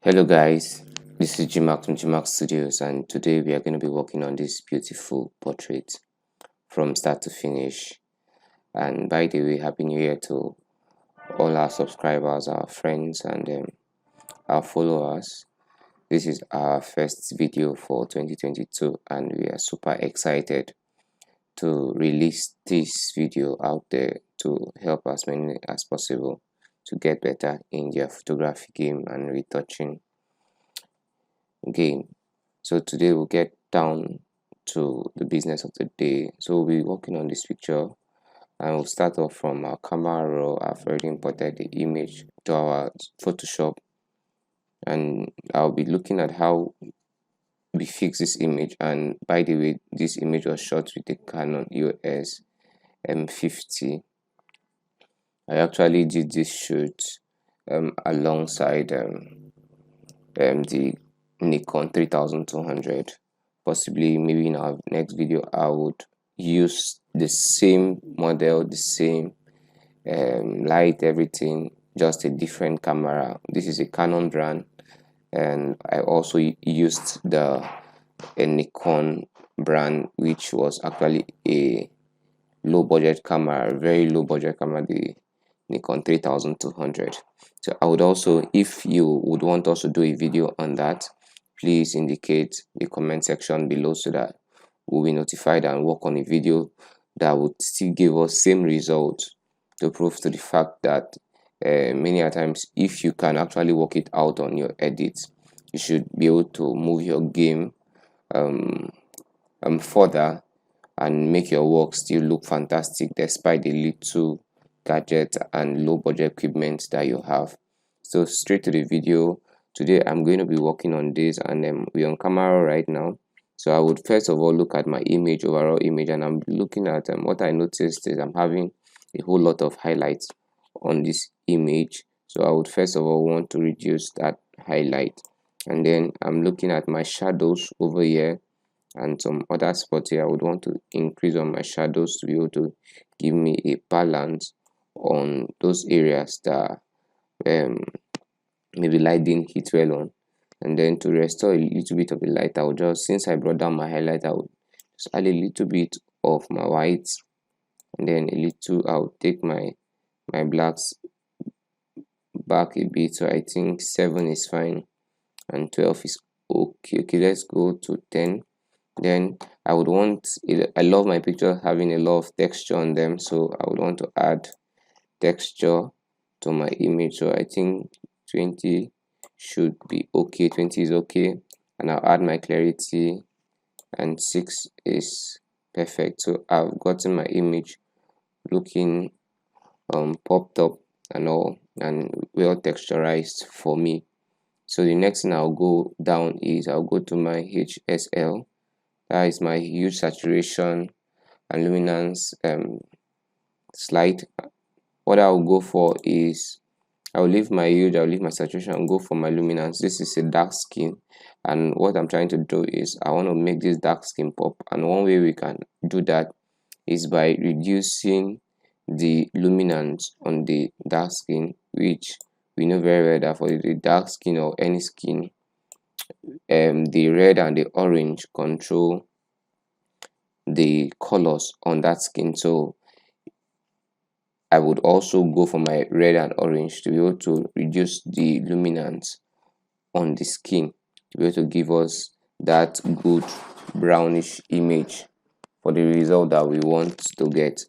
Hello guys, this is GMAX from GMAX Studios, and today we are going to be working on this beautiful portrait from start to finish. And by the way, Happy New Year to all our subscribers, our friends, and our followers. This is our first video for 2022 and we are super excited to release this video out there to help as many as possible to get better in their photography game and retouching game. So today we'll get down to the business of the day. So we'll be working on this picture and we'll start off from our camera roll. I've already imported the image to our Photoshop, and I'll be looking at how we fix this image. And by the way, this image was shot with the Canon EOS M50. I actually did this shoot alongside the Nikon 3200. Possibly maybe in our next video I would use the same model, the same light, everything, just a different camera. This is a Canon brand, and I also used a Nikon brand, which was actually a low budget camera, very low budget camera, the Nikon 3200. So I would also, if you would want us to do a video on that, please indicate the comment section below so that we'll be notified and work on a video that would still give us same results, to prove to the fact that many a times if you can actually work it out on your edits, you should be able to move your game further and make your work still look fantastic despite the little gadgets and low budget equipment that you have. So straight to the video. Today I'm going to be working on this, and we're on camera right now. So I would first of all look at my image, overall image, and I'm looking at what I noticed is I'm having a whole lot of highlights on this image. So I would first of all want to reduce that highlight, and then I'm looking at my shadows over here and some other spots here. I would want to increase on my shadows to be able to give me a balance on those areas that maybe light didn't hit well on. And then to restore a little bit of the light, I will just, since I brought down my highlight, I will just add a little bit of my whites, and then a little, I'll take my blacks back a bit. So I think 7 is fine and 12 is okay. Let's go to 10. Then I would want, I love my picture having a lot of texture on them, so I would want to add texture to my image. So I think 20 should be okay. 20 is okay, and I'll add my clarity, and 6 is perfect. So I've gotten my image looking popped up and all, and well texturized for me. So the next thing I'll go down is I'll go to my HSL. That is my hue, saturation, and luminance slide. What I'll go for is I'll leave my hue, I'll leave my saturation, and go for my luminance. This is a dark skin, and what I'm trying to do is I want to make this dark skin pop, and one way we can do that is by reducing the luminance on the dark skin, which we know very well that for the dark skin or any skin, the red and the orange control the colors on that skin. So I would also go for my red and orange to be able to reduce the luminance on the skin, to be able to give us that good brownish image for the result that we want to get.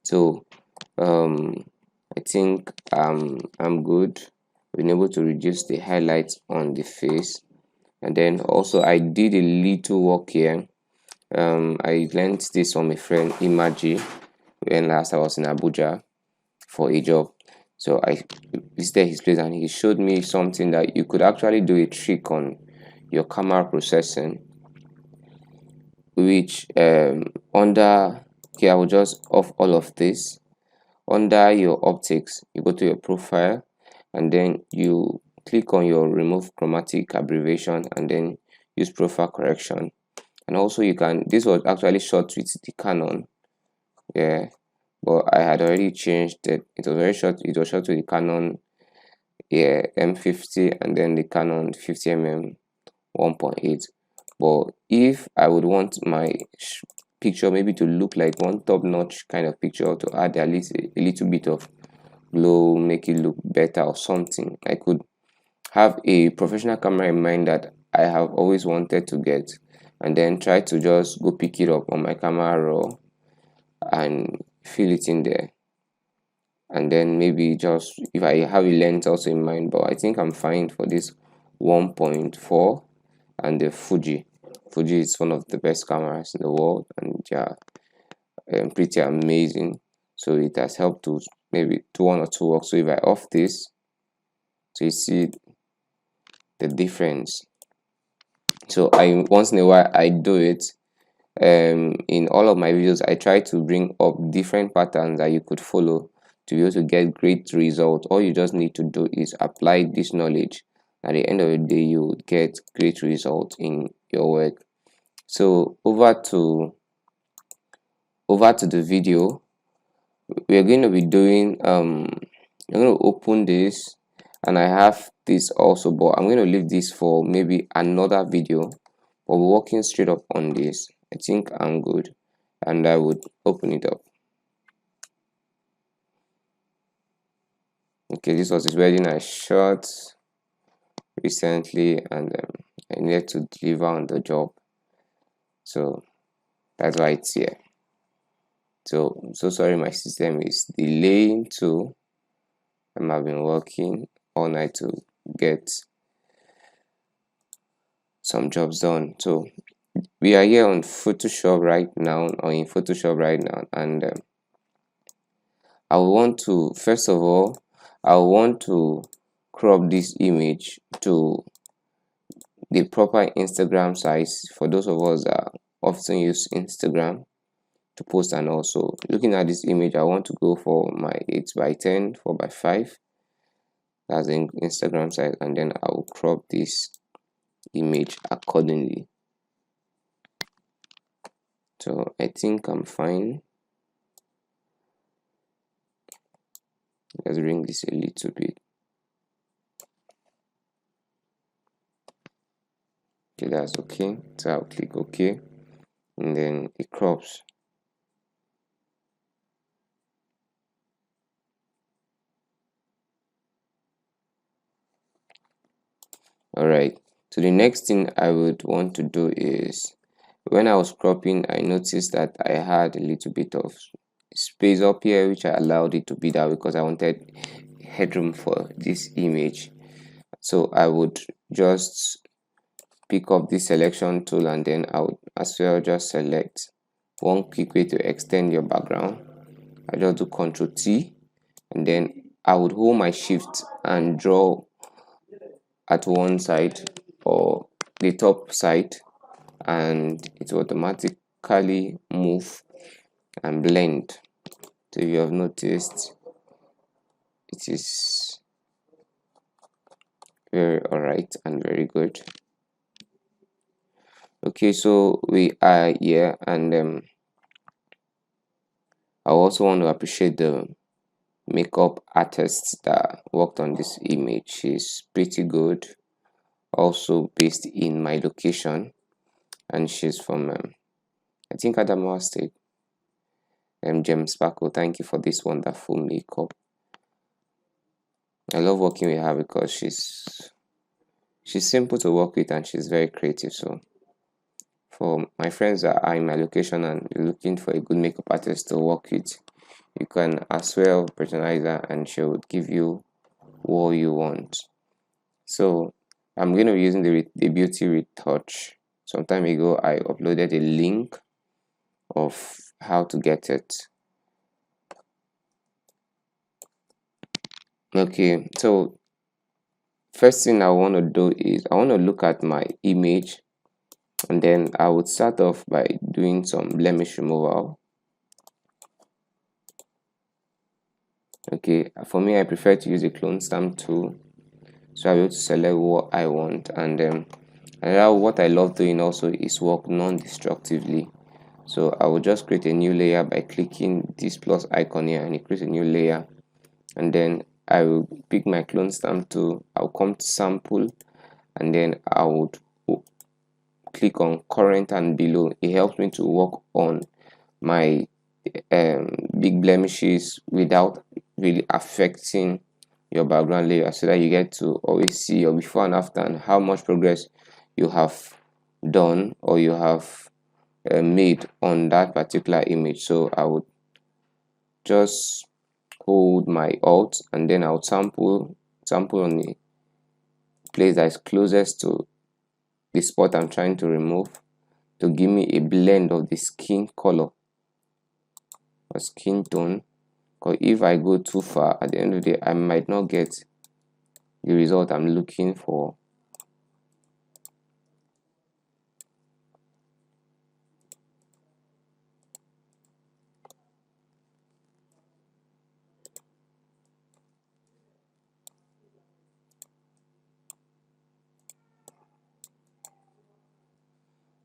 So I think I'm good. Been able to reduce the highlights on the face, and then also I did a little work here. I learned this from a friend, Imaji, when last I was in Abuja for a job. So I visited his place and he showed me something that you could actually do a trick on your camera processing, which under here I will just off all of this. Under your optics, you go to your profile, and then you click on your remove chromatic abbreviation, and then use profile correction. And also you can, this was actually shot with the Canon, yeah, but I had already changed it. It was very short. It was shot with the Canon M50 and then the Canon 50mm 1.8. But if I would want my picture maybe to look like one top-notch kind of picture, to add at least a little bit of glow, make it look better or something, I could have a professional camera in mind that I have always wanted to get, and then try to just go pick it up on my camera raw and fill it in there. And then maybe just if I have a lens also in mind, but I think I'm fine for this 1.4 and the Fuji is one of the best cameras in the world, and yeah, pretty amazing. So it has helped to maybe do one or two work. So if I off this, so you see the difference. So I once in a while I do it. In all of my videos I try to bring up different patterns that you could follow to be able to get great results. All you just need to do is apply this knowledge. At the end of the day, you would get great results in your work. So over to the video. We're going to be doing I'm going to open this, and I have this also, but I'm going to leave this for maybe another video. But we're working straight up on this. I think I'm good, and I would open it up. Okay, this was his wedding I shot recently, and I needed to deliver on the job, so that's why it's here. So I'm so sorry my system is delaying too. I've been working all night to get some jobs done. So we are here on Photoshop right now, or in Photoshop right now, and I want to, first of all, I want to crop this image to the proper Instagram size for those of us that often use Instagram to post. And also looking at this image, I want to go for my 8x10 4x5, that's in Instagram size, and then I will crop this image accordingly. So I think I'm fine. Let's bring this a little bit. Okay, that's okay. So I'll click OK, and then it crops. Alright, so the next thing I would want to do is, when I was cropping, I noticed that I had a little bit of space up here, which I allowed it to be that because I wanted headroom for this image. So I would just pick up this selection tool, and then I would as well just select one quick way to extend your background. I just do Ctrl T, and then I would hold my shift and draw at one side or the top side, and it will automatically move and blend. So you have noticed it is very alright and very good. Okay, so we are here, and I also want to appreciate the makeup artist that worked on this image. She's pretty good, also based in my location, and she's from I think Adamawa State. Gem Sparkle, thank you for this wonderful makeup. I love working with her because she's simple to work with and she's very creative. So for my friends that are in my location and looking for a good makeup artist to work with, you can as well patronize her and she will give you what you want. So I'm going to be using the beauty retouch. Some time ago I uploaded a link of how to get it. Okay, so first thing I want to do is I want to look at my image, and then I would start off by doing some blemish removal. Okay, for me I prefer to use a clone stamp tool, so I'll be able to select what I want. And what I love doing also is work non-destructively. So I will just create a new layer by clicking this plus icon here, and it creates a new layer, and then I will pick my clone stamp tool, I'll come to sample, and then I would click on current and below. It helps me to work on my big blemishes without really affecting your background layer, so that you get to always see your before and after and how much progress you have done or you have made on that particular image. So I would just hold my alt and then I'll sample on the place that is closest to the spot I'm trying to remove, to give me a blend of the skin color or skin tone. Because if I go too far, at the end of the day, I might not get the result I'm looking for.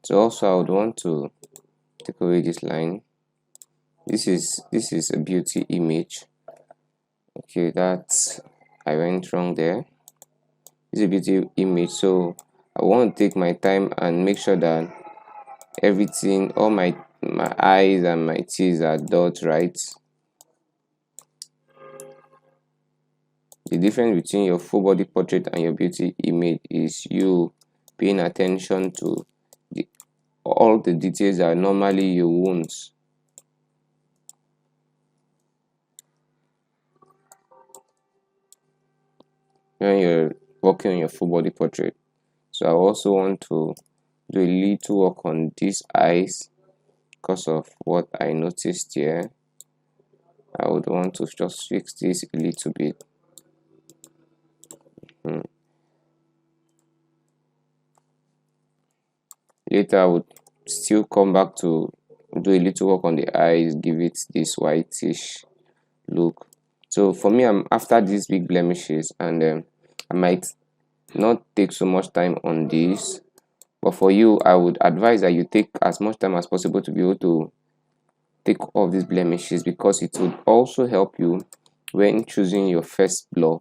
So also I would want to take away this line. This is a beauty image. Okay, that's, I went wrong there. This is a beauty image, so I want to take my time and make sure that everything, all my eyes and my T's are dot right. The difference between your full body portrait and your beauty image is you paying attention to all the details that normally you won't. When you're working on your full body portrait. So I also want to do a little work on these eyes because of what I noticed here. I would want to just fix this a little bit. Later I would still come back to do a little work on the eyes, give it this whitish look. So for me, I'm after these big blemishes, and I might not take so much time on this, but for you, I would advise that you take as much time as possible to be able to take off these blemishes, because it would also help you when choosing your first blur.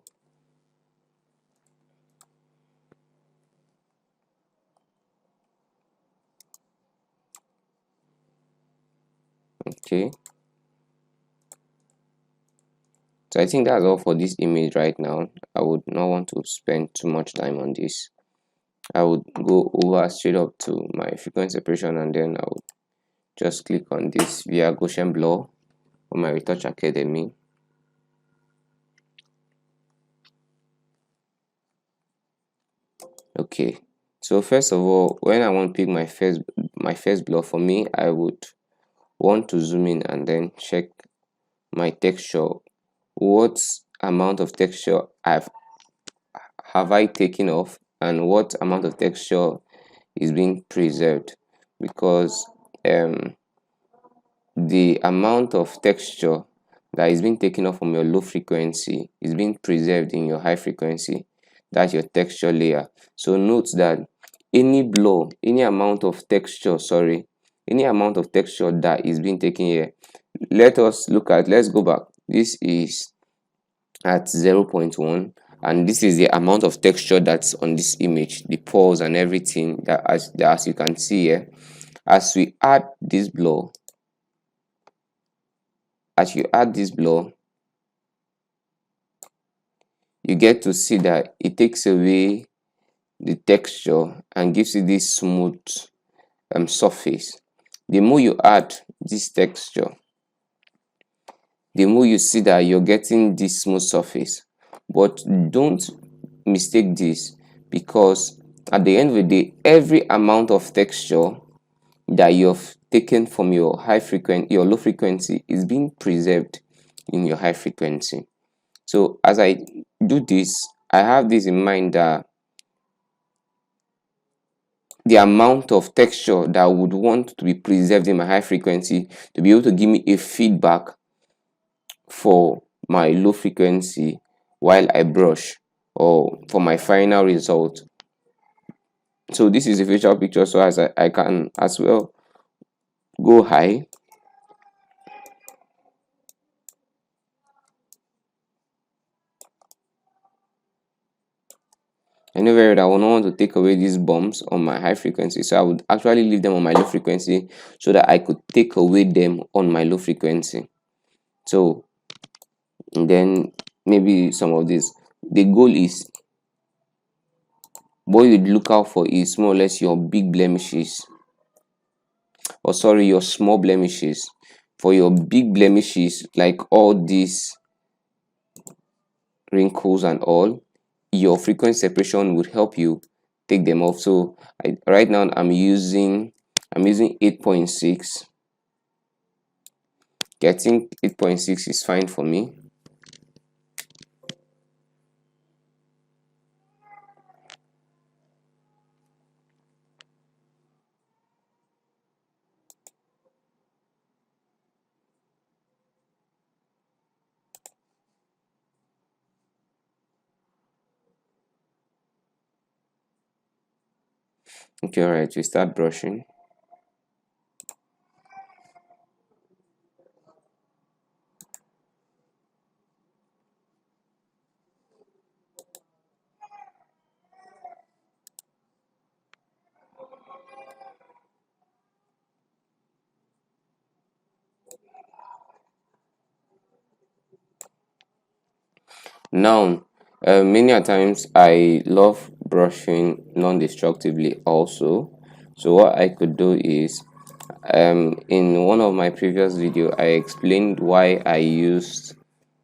Okay, so I think that's all for this image right now. I would not want to spend too much time on this. I would go over straight up to my frequency separation, and then I would just click on this via Gaussian blur on my Retouch Academy. Okay, so first of all, when I want to pick my first blur, for me, I would want to zoom in and then check my texture. What amount of texture have I taken off, and what amount of texture is being preserved, because the amount of texture that is being taken off from your low frequency is being preserved in your high frequency. That's your texture layer. So note that any blur, any amount of texture that is being taken here, let's go back. This is at 0.1, and this is the amount of texture that's on this image, the pores and everything that as you can see here. As we add this blur, you get to see that it takes away the texture and gives you this smooth surface. The more you add this texture, the more you see that you're getting this smooth surface. But don't mistake this, because at the end of the day, every amount of texture that you've taken from your low frequency is being preserved in your high frequency. So as I do this, I have this in mind, that the amount of texture that I would want to be preserved in my high frequency to be able to give me a feedback for my low frequency while I brush, or for my final result. So this is a facial picture, so as I can as well go high, I know very well that I would not want to take away these bumps on my high frequency, so I would actually leave them on my low frequency so that I could take away them on my low frequency. So then maybe some of this, the goal is, what you'd look out for is more or less your big blemishes, or sorry, your small blemishes. For your big blemishes, like all these wrinkles and all, your frequency separation would help you take them off. So right now I'm using 8.6. I think 8.6 is fine for me. Okay, all right, we start brushing. Now, many a times I love brushing non-destructively also. So what I could do is, in one of my previous video, I explained why I used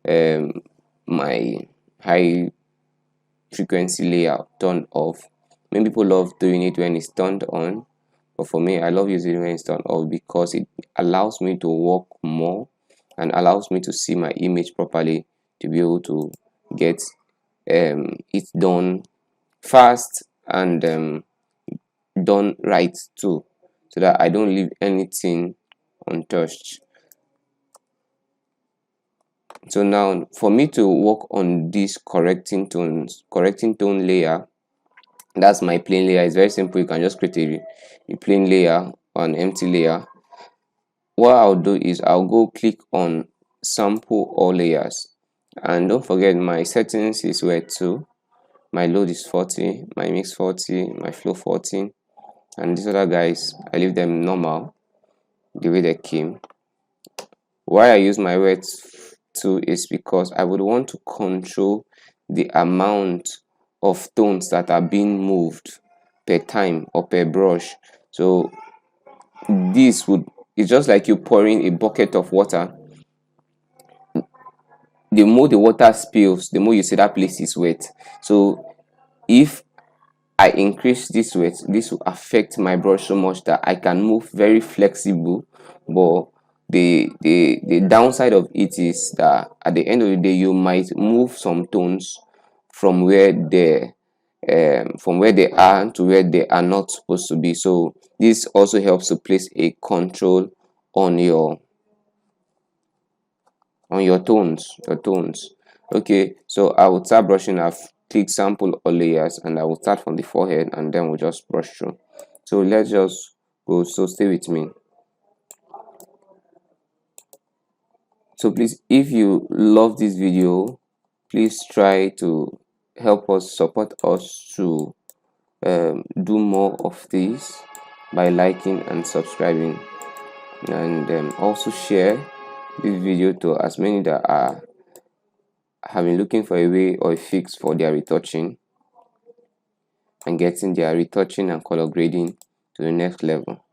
my high frequency layer turned off. Many people love doing it when it's turned on, but for me, I love using it when it's turned off because it allows me to work more and allows me to see my image properly, to be able to get it done fast and done right too, so that I don't leave anything untouched. So now for me to work on this correcting tone layer, that's my plane layer. It's very simple. You can just create a plane layer or an empty layer. What I'll do is I'll go click on sample all layers, and don't forget my settings is where too. My load is 40, my mix 40, my flow 14, and these other guys I leave them normal the way they came. Why I use my wet tool is because I would want to control the amount of tones that are being moved per time or per brush. So this would, it's just like you pouring a bucket of water. The more the water spills, the more you see that place is wet. So if I increase this weight, this will affect my brush so much that I can move very flexible. But the downside of it is that at the end of the day, you might move some tones from where they are to where they are not supposed to be. So this also helps to place a control on your tones. Okay, so I will start brushing. I've clicked sample all layers, and I will start from the forehead, and then we'll just brush through. So let's just go. So stay with me. So please, if you love this video, please try to help us, support us to do more of this by liking and subscribing, and also share this video to as many that have been looking for a way or a fix for their retouching and getting their retouching and color grading to the next level.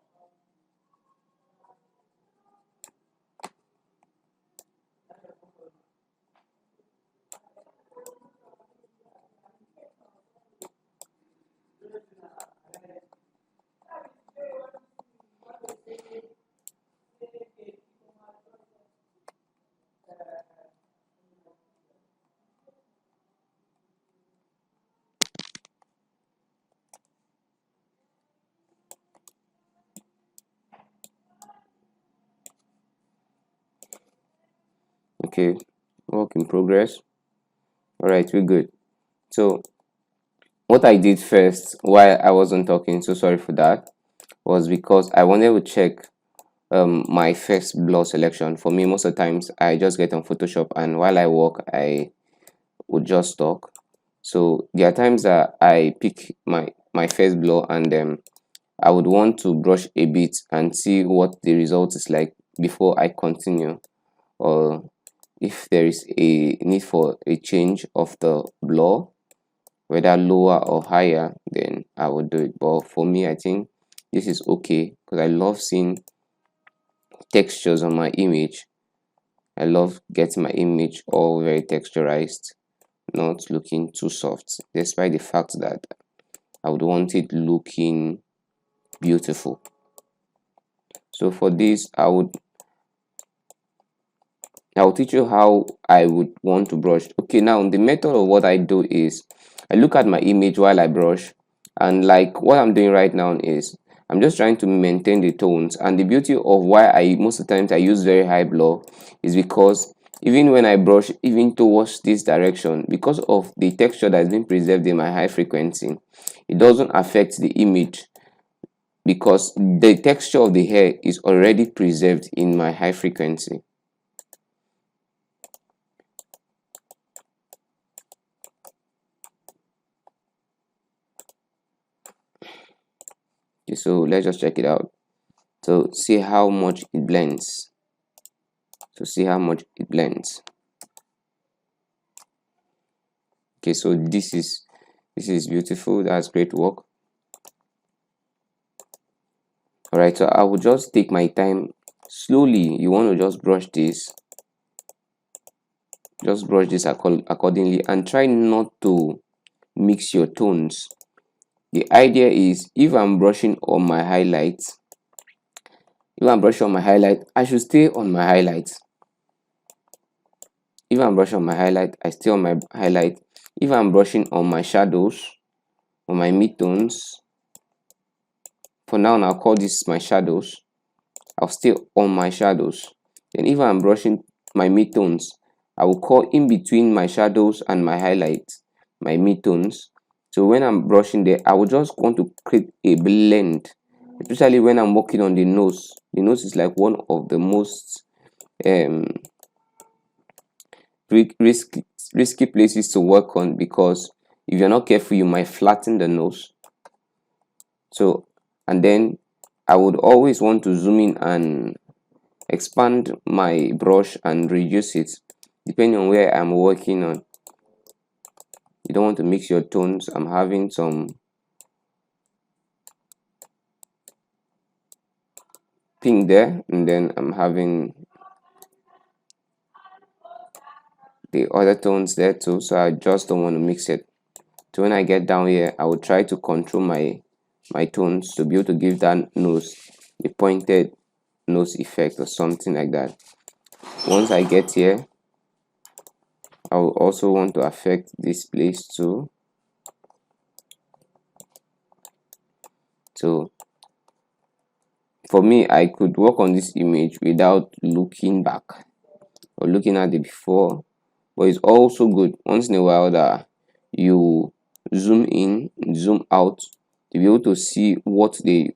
Okay, work in progress. All right, we're good. So what I did first while I wasn't talking, so sorry for that, was because I wanted to check my first blur selection. For me, most of the times I just get on Photoshop, and while I work I would just talk. So there are times that I pick my first blur, and I would want to brush a bit and see what the result is like before I continue, or if there is a need for a change of the blur, whether lower or higher, then I would do it. But for me, I think this is okay because I love seeing textures on my image. I love getting my image all very texturized, not looking too soft, despite the fact that I would want it looking beautiful. So for this, I'll teach you how I would want to brush. Okay, now the method of what I do is I look at my image while I brush, and like what I'm doing right now is I'm just trying to maintain the tones. And the beauty of why I most of the times I use very high blur is because even when I brush even towards this direction, because of the texture that has been preserved in my high frequency, it doesn't affect the image because the texture of the hair is already preserved in my high frequency. Okay, so let's just check it out. So see how much it blends. So see how much it blends. Okay, so this is beautiful. That's great work. All right, so I will just take my time slowly. You want to just brush this, accordingly, and try not to mix your tones. The idea is if I'm brushing on my highlights, I should stay on my highlights. If I'm brushing on my highlight, I stay on my highlight. If I'm brushing on my shadows, on my midtones, for now I'll call this my shadows, I'll stay on my shadows. Then if I'm brushing my midtones, I will call in between my shadows and my highlights my midtones. So when I'm brushing there, I will just want to create a blend, especially when I'm working on the nose. The nose is like one of the most um risky places to work on, because if you're not careful you might flatten the nose. So, and then I would always want to zoom in and expand my brush and reduce it depending on where I'm working on. You don't want to mix your tones. I'm having some pink there, and then I'm having the other tones there too, so I just don't want to mix it. So when I get down here, I will try to control my tones to be able to give that nose a pointed nose effect or something like that. Once I get here, I will also want to affect this place too. So for me, I could work on this image without looking back or looking at the before, but it's also good once in a while that you zoom in, zoom out to be able to see what the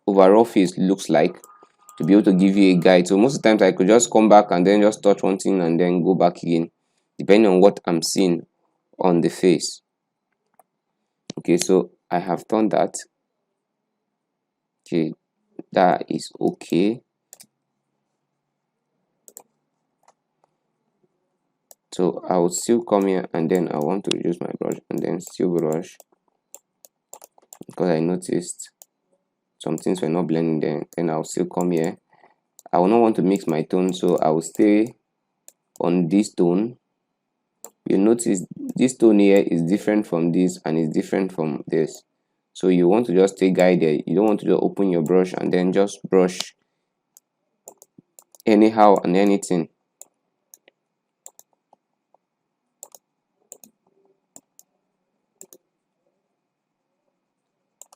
overall face looks like, to be able to give you a guide. So most of the times I could just come back and then just touch one thing and then go back again, depending on what I'm seeing on the face. Okay, so I have done that. Okay, that is okay. So I will still come here and then I want to use my brush and then still brush, because I noticed some things were not blending there. Then I'll still come here. I will not want to mix my tone, so I will stay on this tone. You notice this tone here is different from this and is different from this. So you want to just stay guided. You don't want to just open your brush and then just brush anyhow and anything.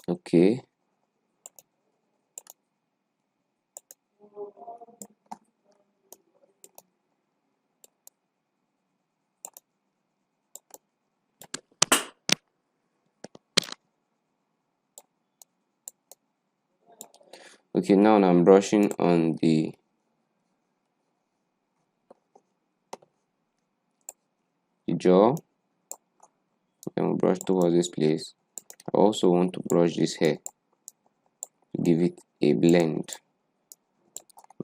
Okay. Okay, now I'm brushing on the jaw. then we'll brush towards this place. I also want to brush this hair to give it a blend.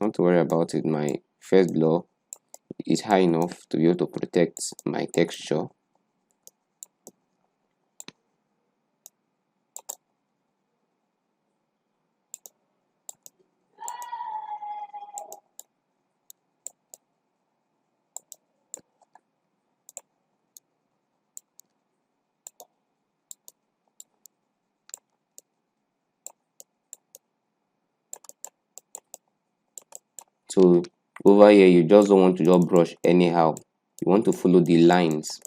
Not to worry about it, my first blur is high enough to be able to protect my texture. So over here, you just don't want to just brush anyhow. You want to follow the lines.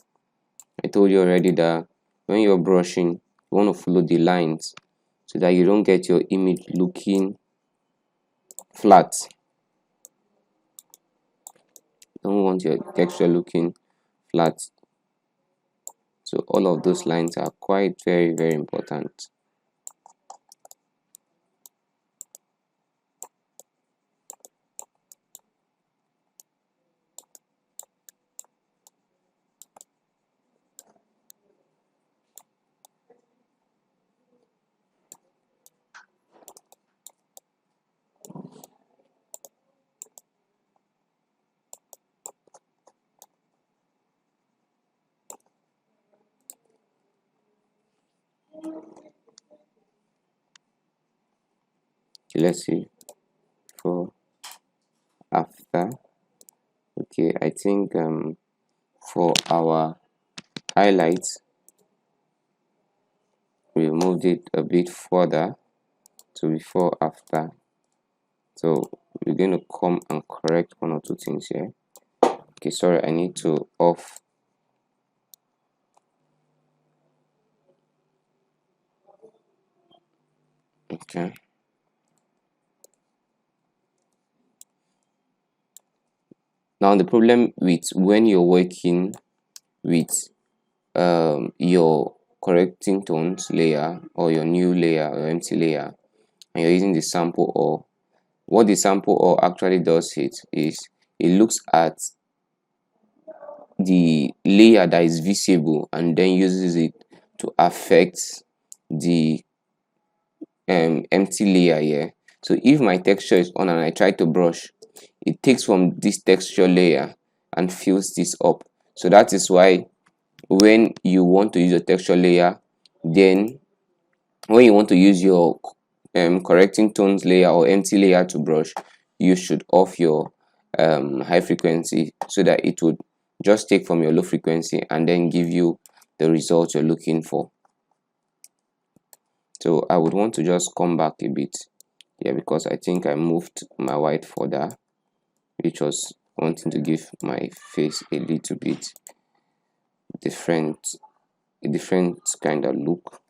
I told you already that when you're brushing, you want to follow the lines so that you don't get your image looking flat. You don't want your texture looking flat. So all of those lines are quite very important. Okay, let's see for after. Okay, I think for our highlights, we moved it a bit further to before after. So we're going to come and correct one or two things here. Okay, sorry, I need to off. Okay. Now the problem with when you're working with your correcting tones layer or your new layer or empty layer, and you're using the sample, or what the sample or actually does is it looks at the layer that is visible and then uses it to affect the empty layer here. So if my texture is on and I try to brush, it takes from this texture layer and fills this up. So that is why when you want to use a texture layer, then when you want to use your correcting tones layer or empty layer to brush, you should off your high frequency so that it would just take from your low frequency and then give you the result you're looking for. So I would want to just come back a bit here because I think I moved my white further, which was wanting to give my face a little bit different kind of look.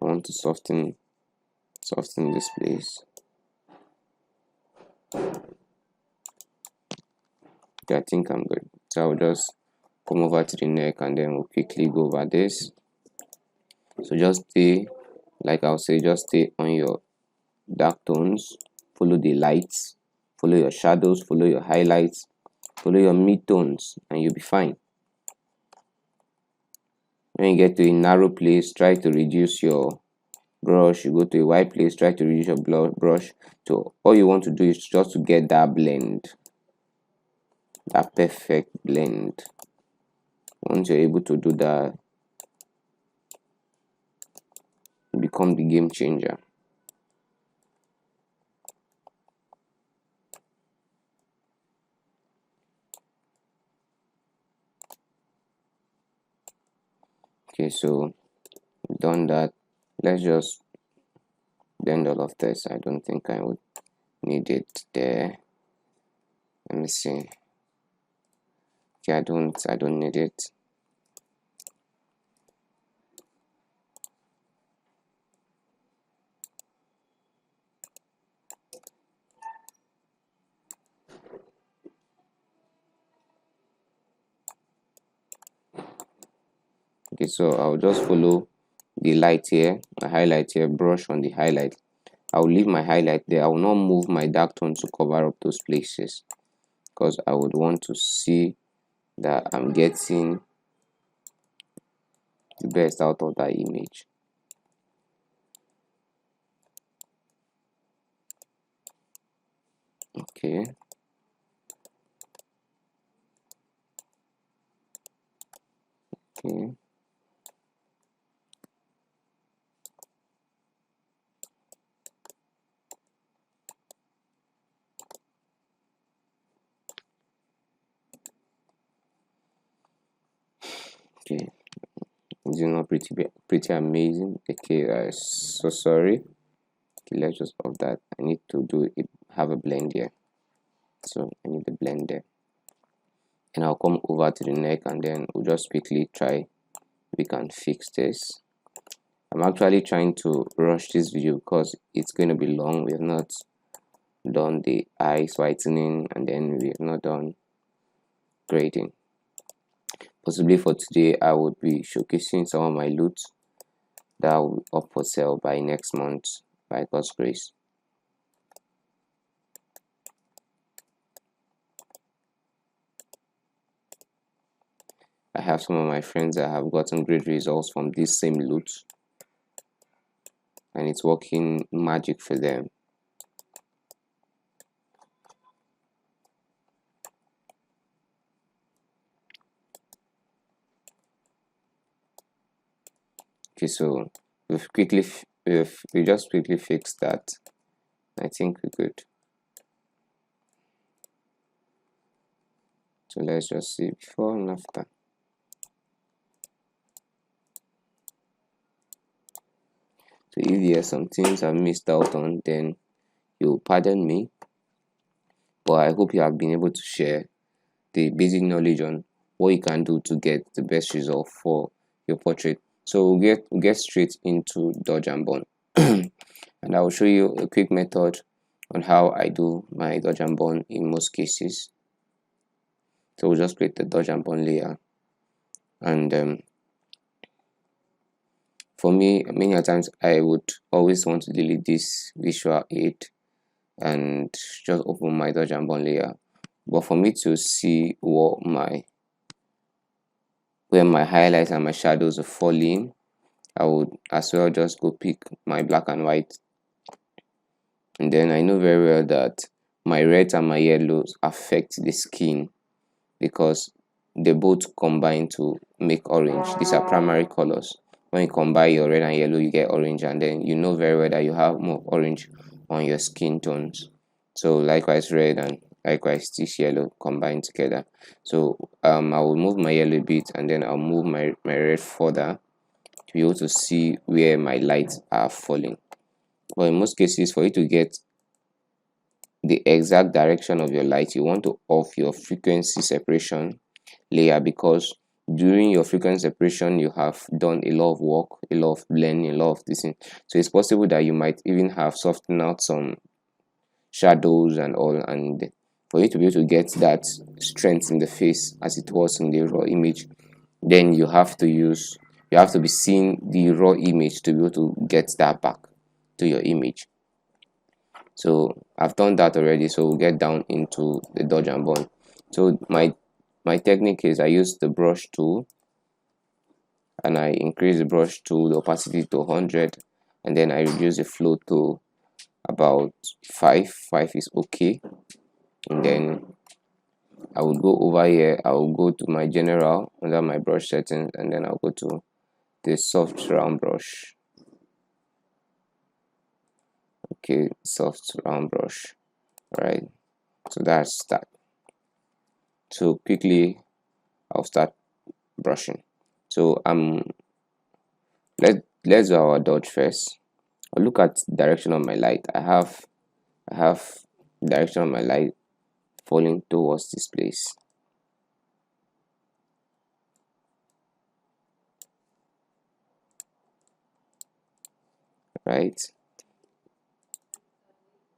I want to soften this place. Okay, I think I'm good. So I'll just come over to the neck and then we'll quickly go over this. So just stay, like I'll say, just stay on your dark tones, follow the lights, follow your shadows, follow your highlights, follow your mid-tones, and you'll be fine. When you get to a narrow place, try to reduce your brush. You go to a wide place, try to reduce your brush. So all you want to do is just to get that blend, that perfect blend. Once you're able to do that, you become the game changer. Okay, so done that. Let's just blend all of this. I don't think I would need it there. Let me see. Okay, I don't need it. Okay, so I'll just follow the light here, the highlight here, brush on the highlight. I'll leave my highlight there. I will not move my dark tone to cover up those places because I would want to see that I'm getting the best out of that image. Okay. Okay. Okay. Is it not pretty amazing? Okay, so sorry. Okay, let's just off that. I need to have a blend here. So I need a blend there. And I'll come over to the neck and then we'll just quickly try we can fix this. I'm actually trying to rush this video because it's going to be long. We have not done the eyes whitening and then we have not done grading. Possibly for today I would be showcasing some of my loot that will be up for sale by next month by God's grace. I have some of my friends that have gotten great results from this same loot and it's working magic for them. Okay, so we just quickly fixed that. I think we could. So let's just see before and after. So if there are some things I've missed out on, then you'll pardon me. But I hope you have been able to share the basic knowledge on what you can do to get the best result for your portrait. So we'll get straight into dodge and burn. And I will show you a quick method on how I do my dodge and burn in most cases. So we'll just create the dodge and burn layer. And for me, many times I would always want to delete this visual aid and just open my dodge and burn layer. But for me to see where my highlights and my shadows are falling, I would as well just go pick my black and white. And then I know very well that my reds and my yellows affect the skin because they both combine to make orange. These are primary colors. When you combine your red and yellow, you get orange, and then you know very well that you have more orange on your skin tones. So likewise red and likewise this yellow combined together. So I will move my yellow a bit and then I'll move my red further to be able to see where my lights are falling. But in most cases, for you to get the exact direction of your light, you want to off your frequency separation layer, because during your frequency separation you have done a lot of work, a lot of blending, a lot of this thing. So it's possible that you might even have softened out some shadows and all, and for you to be able to get that strength in the face as it was in the raw image, then you have to be seeing the raw image to be able to get that back to your image. So I've done that already, so we'll get down into the dodge and burn. So my technique is I use the brush tool and I increase the brush tool, the opacity to 100, and then I reduce the flow to about 5 is okay. And then I would go over here, I will go to my general under my brush settings, and then I'll go to the soft round brush. Okay, soft round brush. Right, so that's that. So quickly I'll start brushing. So let's do our dodge first. I'll look at the direction of my light. I have direction of my light falling towards this place. Right,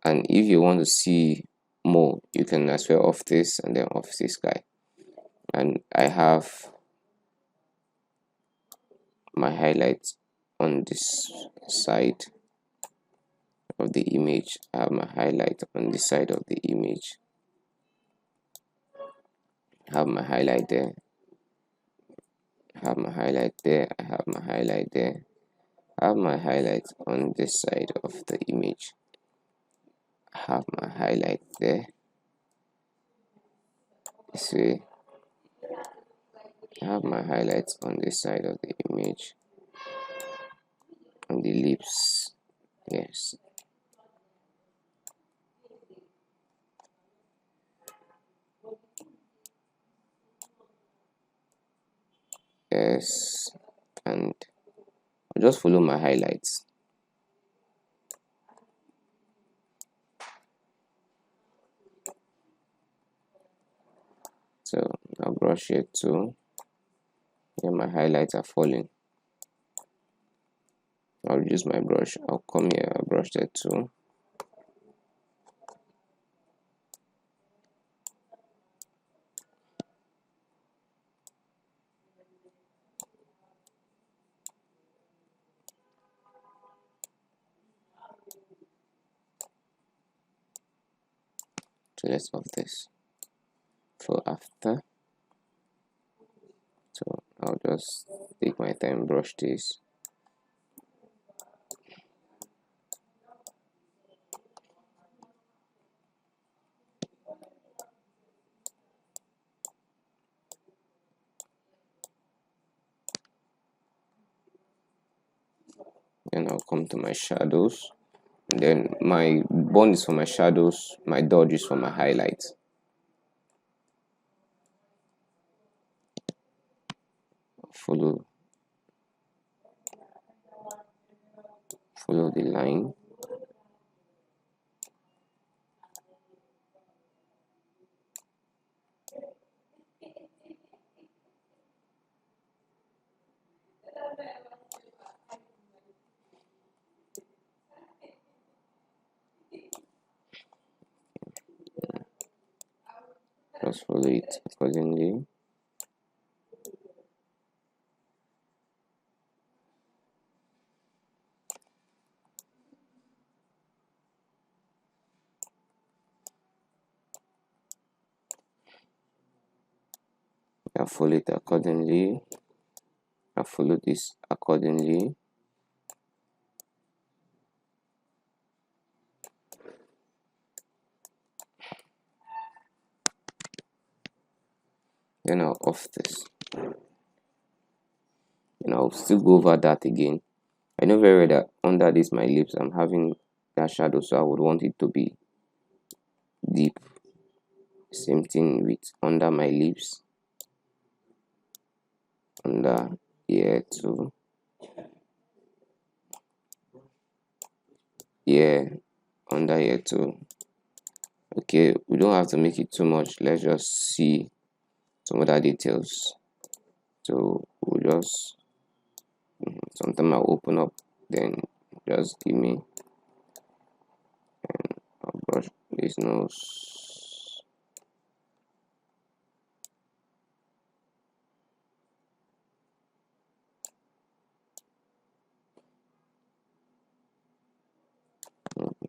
and if you want to see more, you can as well off this and then off this guy. And I have my highlight on this side of the image. I have my highlight on this side of the image. have my highlight there, have my highlight there, I have my highlight there, I have my highlight on this side of the image, I have my highlight there, this way, I have my highlights on this side of the image, on the lips, yes, yes, and I'll just follow my highlights. So I'll brush here too. Here my highlights are falling. I'll reduce my brush. I'll come here, I'll brush that too. So let's off this. For after, so I'll just take my time, brush this. Then I'll come to my shadows. And then my bond is for my shadows, my dodge is for my highlights. Follow the line. Just follow it accordingly. I follow it accordingly. I follow this accordingly. Then I'll off this. And I'll still go over that again. I know very well that under this my lips I'm having that shadow, so I would want it to be deep. Same thing with under my lips, under here too, here, under here too. Okay, we don't have to make it too much. Let's just see some other details. So we'll just sometime I'll open up, then just give me, and I'll brush this nose.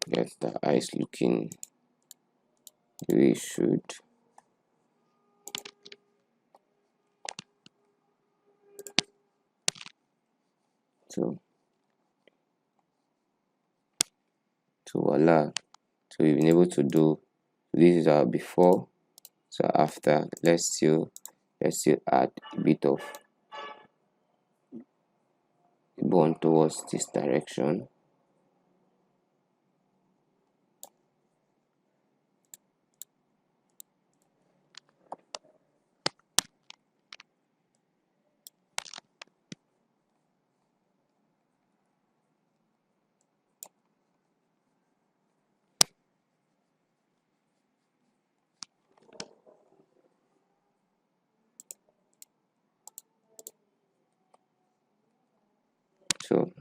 Get the eyes looking the way it should. So voila. So we've been able to do, this is our before, so after. Let's still add a bit of bone towards this direction. So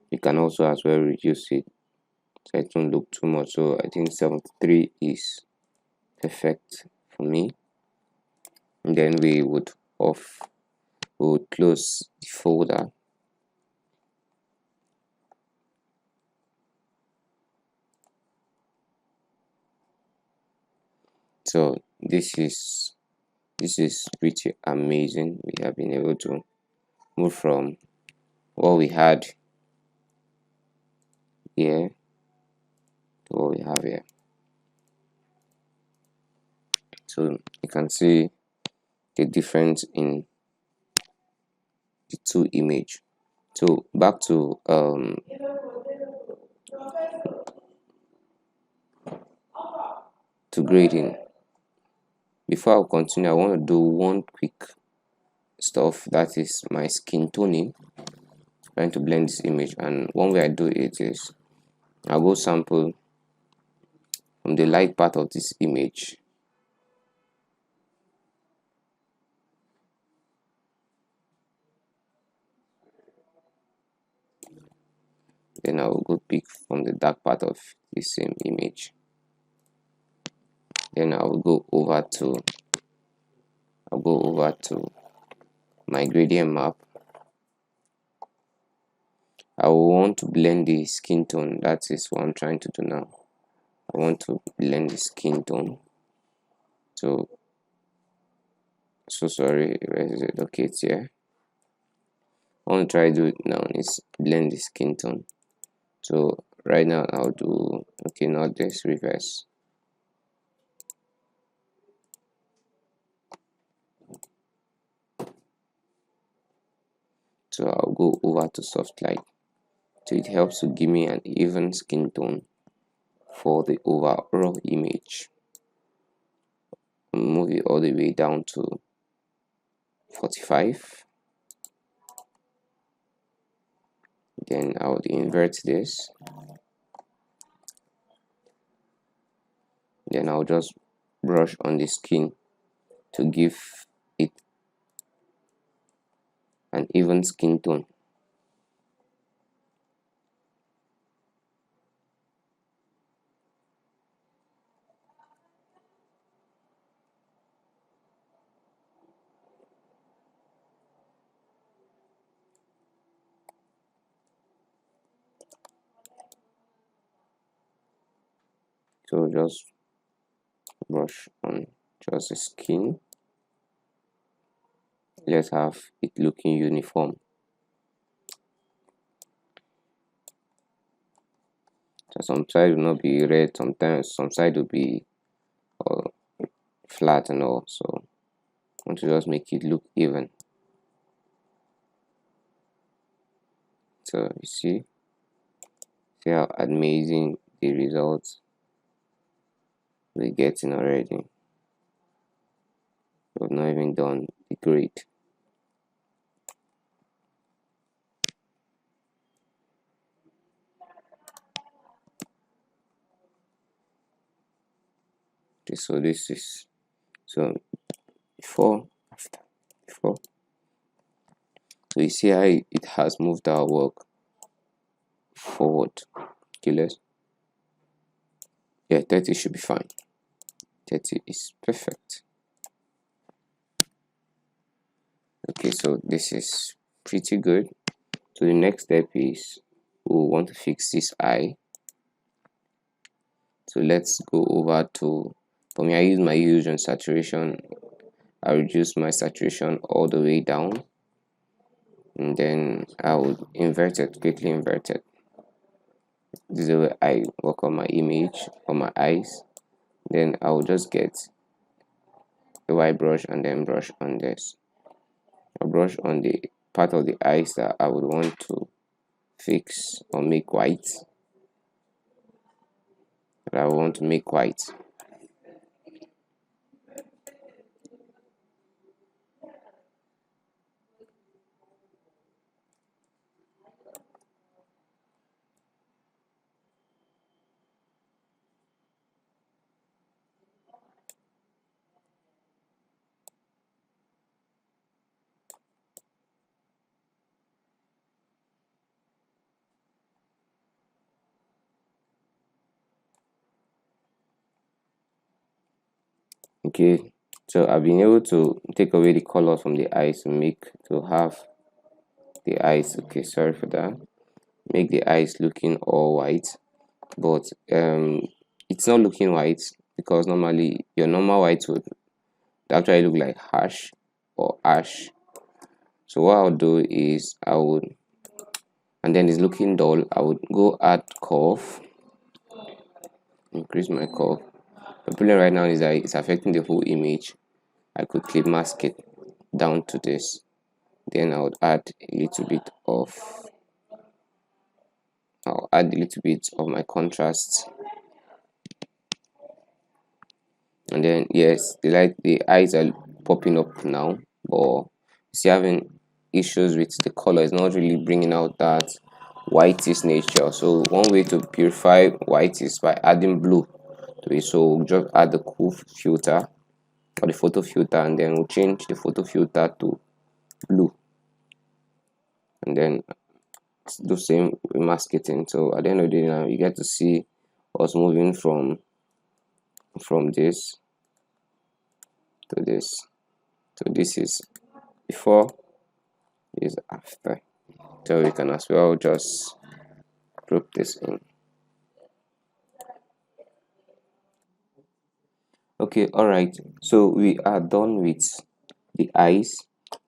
you can also as well reduce it so it won't look too much. So I think 73 is perfect for me. And then we would close the folder. So this is pretty amazing. We have been able to move from what we had here to what we have here. So you can see the difference in the two image. So back to grading. Before I continue, I want to do one quick stuff, that is my skin toning. Trying to blend this image, and one way I do it is I'll go sample from the light part of this image. Then I will go pick from the dark part of the same image. Then I will go over to my gradient map. I will want to blend the skin tone. That is what I'm trying to do now. I want to blend the skin tone. So sorry, where is it? Okay, it's here. I want to try to do it now is blend the skin tone. So right now I'll do, okay, not this, reverse. So I'll go over to soft light. So it helps to give me an even skin tone for the overall image. I'll move it all the way down to 45. Then I would invert this. Then I'll just brush on the skin to give it an even skin tone. So just brush on just the skin. Let's have it looking uniform. So some side will not be red, sometimes some side will be flat and all. So I want to just make it look even. So you see how amazing the results we're getting already. We've not even done the grade. Okay, so this is before, after, before. So you see how it has moved our work forward. Okay, yeah, 30 should be fine. 30 is perfect. Okay, so this is pretty good. So the next step is we'll want to fix this eye. So let's go over to, for me I use my illusion saturation. I reduce my saturation all the way down, and then I will invert it, quickly invert it. This is the way I work on my image, on my eyes. Then I will just get the white brush and then brush on this. I'll brush on the part of the eyes that I would want to fix or make white. That I want to make white. Okay, so I've been able to take away the color from the eyes to have the eyes, okay, sorry for that, make the eyes looking all white, but it's not looking white. because normally your normal white would actually look like hash or ash. So what I'll do is I would, and then it's looking dull, I would go add curve, increase my curve. The problem right now is that it's affecting the whole image. I could clip mask it down to this. Then I would add a little bit of, my contrast. And then yes, the eyes are popping up now, but still having issues with the color. It's not really bringing out that whitish nature. So one way to purify white is by adding blue to it. So we'll just add the cool filter or the photo filter, and then we'll change the photo filter to blue, and then do same with masking. So at the end of the day, now you get to see us moving from this to this. So this is before, this is after. So we can as well just group this in. Okay, all right, so we are done with the eyes.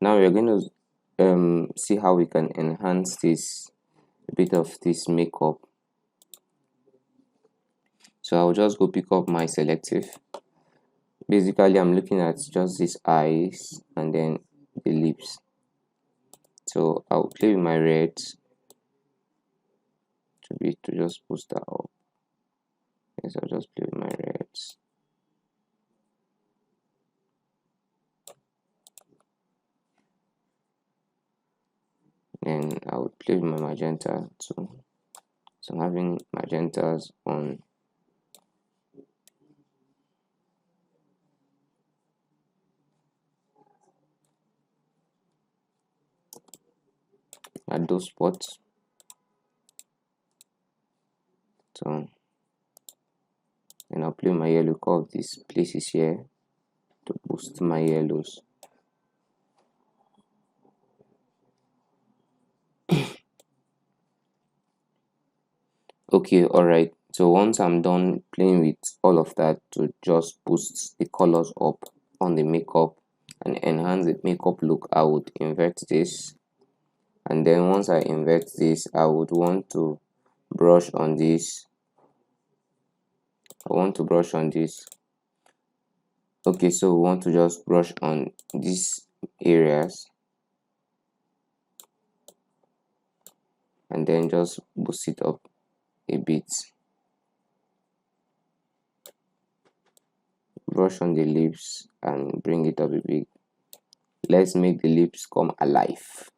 Now we're going to see how we can enhance this, a bit of this makeup. So I'll just go pick up my selective. Basically I'm looking at just these eyes and then the lips. So I'll play with my reds to just boost that up. Yes, I'll just play with my reds. Then I would play with my magenta too. So I'm having magentas on at those spots. So and I'll play my yellow curve these places here to boost my yellows. Okay, alright, so once I'm done playing with all of that to just boost the colors up on the makeup and enhance the makeup look, I would invert this, and then once I invert this, I would want to brush on this. Okay, so we want to just brush on these areas and then just boost it up a bit. Brush on the lips and bring it up a bit. Let's make the lips come alive.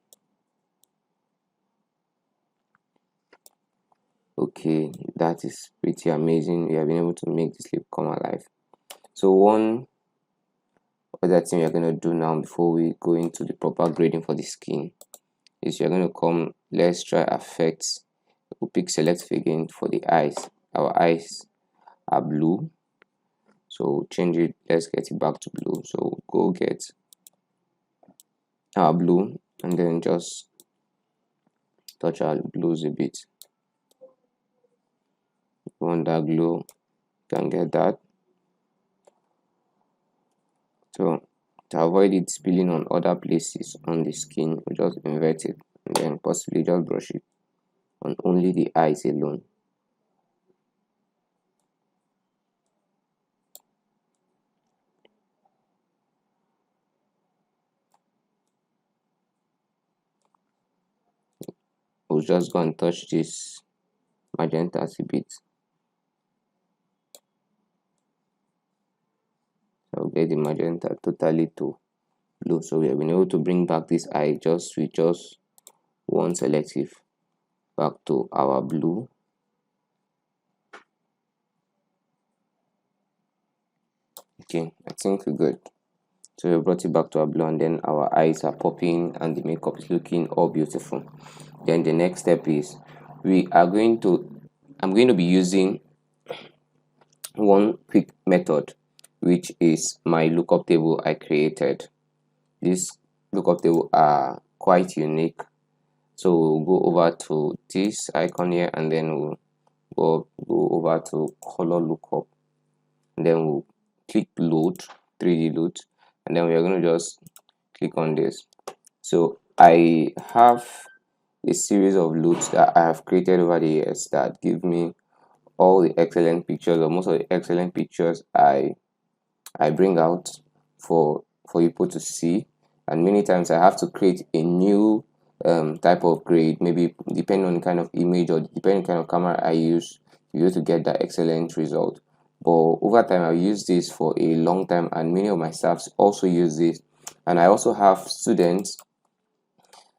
Okay, that is pretty amazing. We have been able to make this lip come alive. So one other thing we are going to do now before we go into the proper grading for the skin is you're going to come, let's try effects. We'll pick selective again for the eyes. Our eyes are blue, so change it, let's get it back to blue. So go get our blue and then just touch our blues a bit. If you want that glow, you can get that. So to avoid it spilling on other places on the skin, we just invert it and then possibly just brush it on only the eyes alone. We'll just go and touch this magenta a bit. So I'll get the magenta totally to blue. So we have been able to bring back this eye just with just one selective back to our blue. Okay, I think we're good. So we brought it back to our blue and then our eyes are popping and the makeup is looking all beautiful. Then the next step is I'm going to be using one quick method, which is my lookup table I created. This lookup table are quite unique. So we'll go over to this icon here and then we'll go over to color lookup. and then we'll click load, 3D load, and then we are going to just click on this. So I have a series of loads that I have created over the years that give me all the excellent pictures, or most of the excellent pictures I bring out for people to see. And many times I have to create a new type of grade, maybe depending on the kind of image or depending on the kind of camera I use to be able to get that excellent result. But over time, I've used this for a long time, and many of my staffs also use this. And I also have students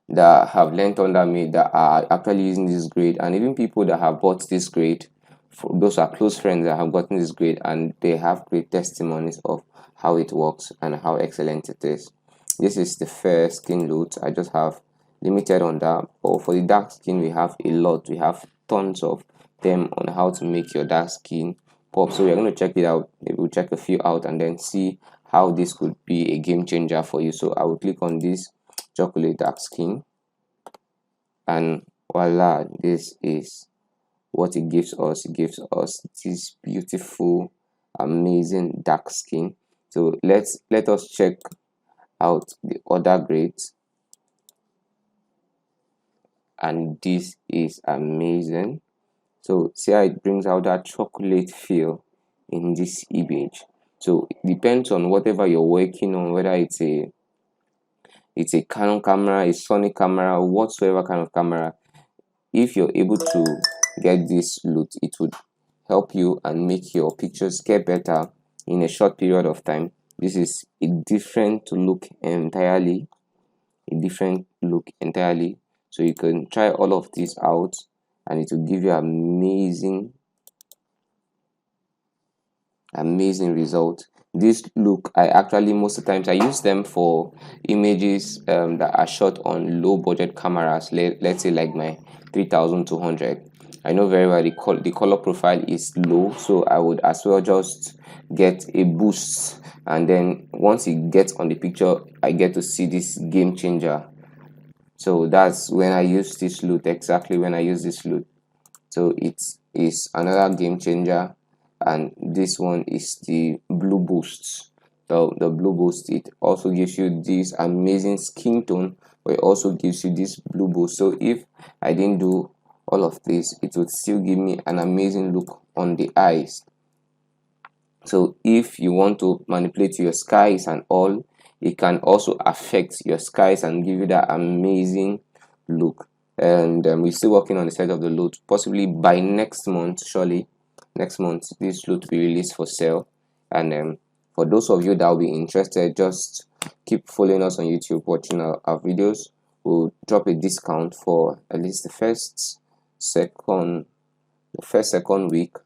that have learned under me that are actually using this grade, and even people that have bought this grade. For those are close friends that have gotten this grade, and they have great testimonies of how it works and how excellent it is. This is the fair skin loads. I just have limited on that. But for the dark skin, we have a lot. We have tons of them on how to make your dark skin pop. So we're going to check it out. Maybe we'll check a few out and then see how this could be a game changer for you. So I will click on this chocolate dark skin, and voila, this is what it gives us. It gives us this beautiful, amazing dark skin. So let us check out the other grades, and this is amazing. So see how it brings out that chocolate feel in this image. So it depends on whatever you're working on, whether it's a Canon camera, a Sony camera, whatsoever kind of camera. If you're able to get this look, it would help you and make your pictures get better in a short period of time. This is a different look entirely, so you can try all of this out and it will give you amazing result. This look, I actually, most of the times I use them for images that are shot on low budget cameras, let's say like my 3200. I know very well the color profile is low, so I would as well just get a boost, and then once it gets on the picture, I get to see this game changer. So that's when I use this loot, exactly when I use this loot. So it is another game changer, and this one is the blue boost. The blue boost, it also gives you this amazing skin tone, but it also gives you this blue boost. So if I didn't do all of this, it would still give me an amazing look on the eyes. So if you want to manipulate your skies and all, it can also affect your skies and give you that amazing look. And we're still working on the set of the load. Possibly by next month, surely next month, this load will be released for sale. And for those of you that will be interested, just keep following us on YouTube, watching our videos. We'll drop a discount for at least the first second week.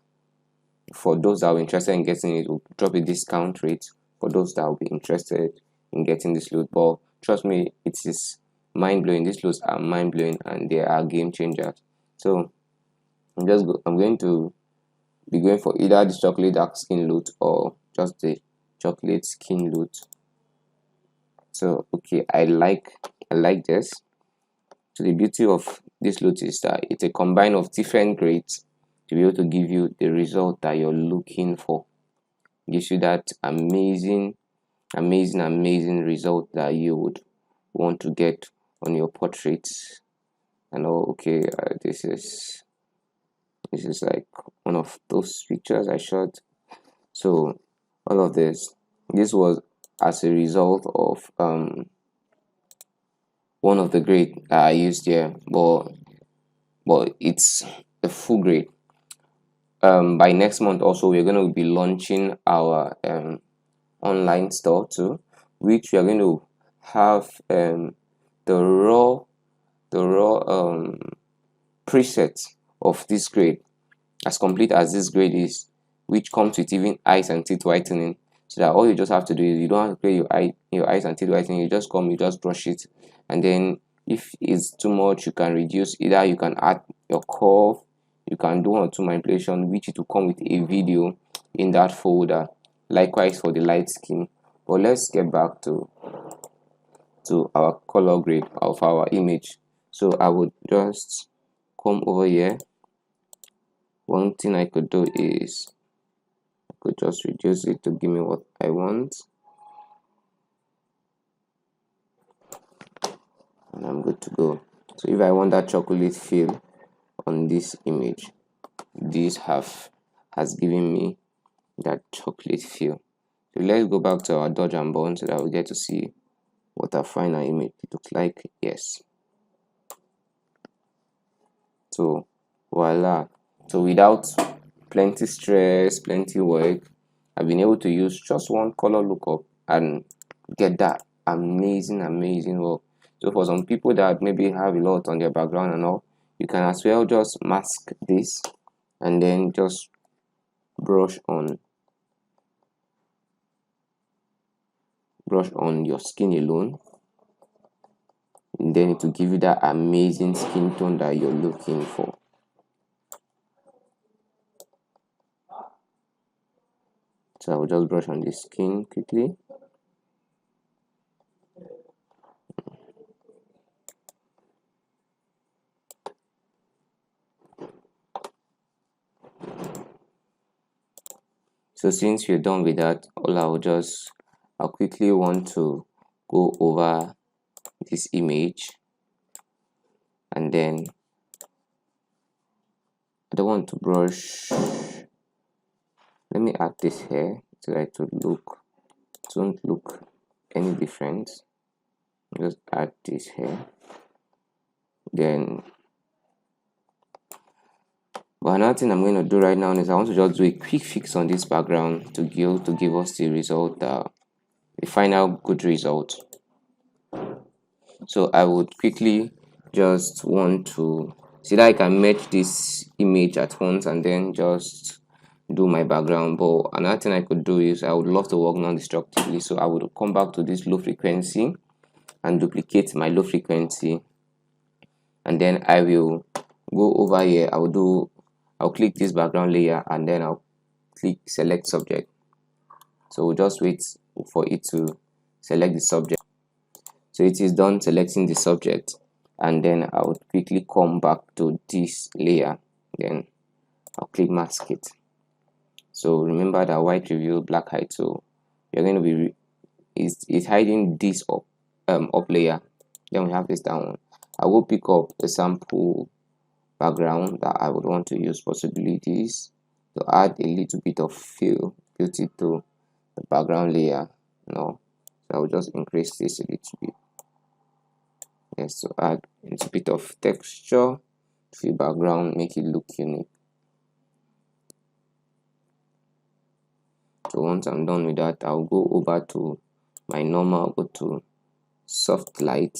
For those that are interested in getting it, we'll drop a discount rate for those that will be interested in getting this load. But trust me, it is mind-blowing. These loads are mind-blowing and they are game changers. So I'm going to be going for either the chocolate dark skin load or just the chocolate skin load. So okay, I like this. So the beauty of this load is that it's a combine of different grades to be able to give you the result that you're looking for. It gives you that amazing result that you would want to get on your portraits. And okay, this is like one of those pictures I shot. So all of this was as a result of one of the grade that I used here, but it's a full grade. By next month also, we're going to be launching our online store too, which we are going to have the raw preset of this grade, as complete as this grade is, which comes with even eyes and teeth whitening. So that all you just have to do is, you don't have to create your eyes and teeth whitening. You just brush it, and then if it's too much, you can reduce. Either you can add your curve, you can do 1 or 2 manipulation, which it will come with a video in that folder. Likewise for the light skin. But let's get back to our color grade of our image. So I would just come over here. One thing I could do is could just reduce it to give me what I want, and I'm good to go. So if I want that chocolate feel on this image, this has given me that chocolate feel. So let's go back to our dodge and burn so that we get to see what our final image looks like. Yes. So voila. So without plenty stress, plenty work, I've been able to use just one color lookup and get that amazing work. So for some people that maybe have a lot on their background and all, you can as well just mask this and then just brush on your skin alone, and then it will give you that amazing skin tone that you're looking for. So I will just brush on the skin quickly. So since you're done with that, I'll quickly want to go over this image, and then I don't want to brush. Let me add this here so that it don't look any different. Just add this here. Then but another thing I'm going to do right now is I want to just do a quick fix on this background to give us the result, the final good result. So I would quickly just want to see that I can merge this image at once and then just do my background. But another thing I could do is I would love to work non-destructively. So I would come back to this low frequency and duplicate my low frequency, and then I will go over here. I'll click this background layer and then I'll click select subject. So we'll just wait for it to select the subject. So it is done selecting the subject, and then I would quickly come back to this layer, then I'll click mask it. So remember that white reveal, black hide. So you're going to be is hiding this up layer. Then we have this down one. I will pick up a sample background that I would want to use, possibly this, to add a little bit of beauty to the background layer. No, so I will just increase this a little bit. Yes, to add a little bit of texture to the background, make it look unique. So once I'm done with that, I'll go over to my normal, go to soft light,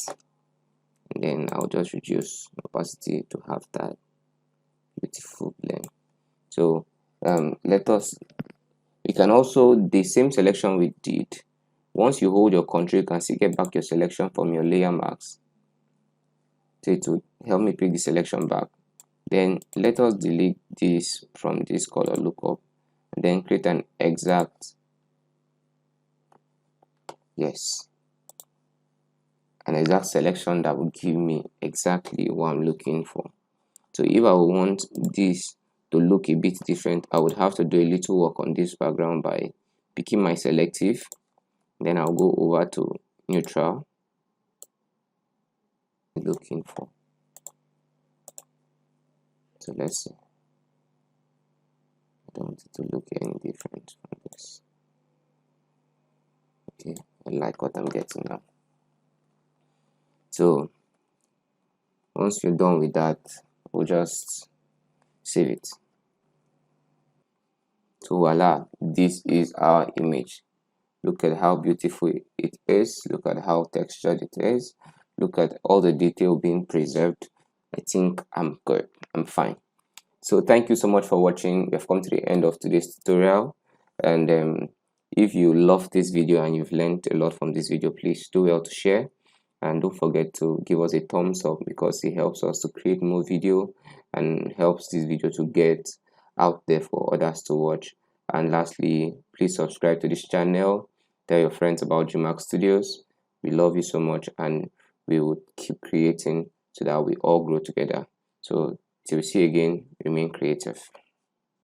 and then I'll just reduce opacity to have that beautiful blend. So we can also, the same selection we did, once you hold your control, you can still get back your selection from your layer mask. So it will help me pick the selection back. Then let us delete this from this color lookup, and then create an exact selection that will give me exactly what I'm looking for. So if I want this to look a bit different, I would have to do a little work on this background by picking my selective. Then I'll go over to neutral, looking for. So let's see. I don't want it to look any different from this. Okay, I like what I'm getting now. So once you're done with that, we'll just save it. So voila, this is our image. Look at how beautiful it is. Look at how textured it is. Look at all the detail being preserved. I think I'm good. I'm fine. So thank you so much for watching. We've come to the end of today's tutorial, and if you love this video and you've learned a lot from this video, please do well to share, and don't forget to give us a thumbs up, because it helps us to create more video and helps this video to get out there for others to watch. And lastly, please subscribe to this channel, tell your friends about GMAX Studios. We love you so much, and we will keep creating so that we all grow together. So till we see you again, remain creative.